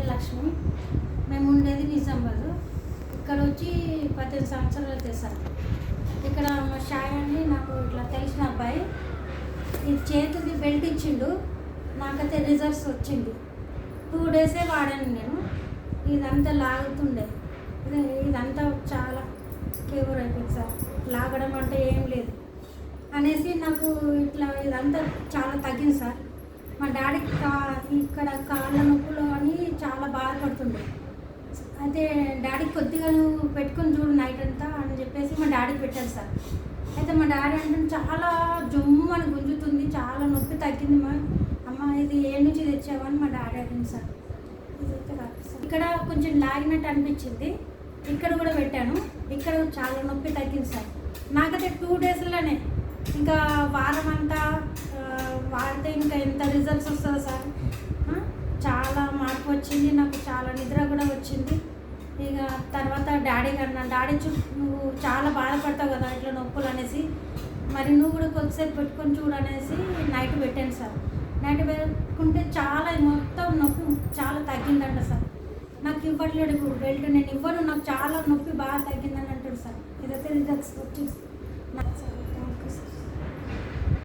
లక్ష్మి. మేము ఉండేది నిజామాబాద్. ఇక్కడ వచ్చి 18 సంవత్సరాలు అవుతుంది సార్. ఇక్కడ మా షాయని నాకు ఇట్లా తెలిసిన అబ్బాయి ఈ చేతిది బెల్ట్ ఇచ్చిండు. నాకైతే రిజల్ట్స్ వచ్చింది. 2 డేసే వాడాను నేను. ఇదంతా లాగుతుండే, ఇదంతా చాలా కేవర్ అయిపోయింది సార్. లాగడం అంటే ఏం లేదు అనేసి నాకు ఇట్లా ఇదంతా చాలా తగ్గింది సార్. మా డాడీకి ఇక్కడ కాళ్ళ నొప్పులు అని చాలా బాధపడుతుండే. అయితే డాడీకి కొద్దిగా నువ్వు పెట్టుకొని చూడు నైట్ అంతా అని చెప్పేసి మా డాడీకి పెట్టారు సార్. అయితే మా డాడీ అంటే చాలా జమ్ము అని గుంజుతుంది, చాలా నొప్పి తగ్గింది మా అమ్మ, ఇది ఏ నుంచి తెచ్చావని మా డాడీ అడిగింది సార్. ఇదైతే కాదు సార్. ఇక్కడ కొంచెం లాగినట్టు అనిపించింది, ఇక్కడ కూడా పెట్టాను, ఇక్కడ చాలా నొప్పి తగ్గింది సార్. నాకైతే 2 డేస్లోనే, ఇంకా వారం అంతా వాడితే ఇంకా ఎంత రిజల్ట్స్ వస్తుందో సార్. చాలా మార్పు వచ్చింది, నాకు చాలా నిద్ర కూడా వచ్చింది. ఇక తర్వాత డాడీకి అన్నా, డాడీ నువ్వు చాలా బాధపడతావు కదా ఇట్లా నొప్పులు అనేసి, మరి నువ్వు కూడా కొద్దిసేపు పెట్టుకొని చూడనేసి నైట్ పెట్టాను సార్. నైట్ పెట్టుకుంటే చాలా మొత్తం నొప్పి చాలా తగ్గిందంట సార్. నాకు ఇవ్వట్లేడు ఇప్పుడు బెల్ట్, నేను ఇవ్వను, నాకు చాలా నొప్పి బాగా తగ్గిందని అంటాడు సార్. ఇదైతే రిజల్ట్స్ వచ్చింది నాకు సార్. Thank you sir.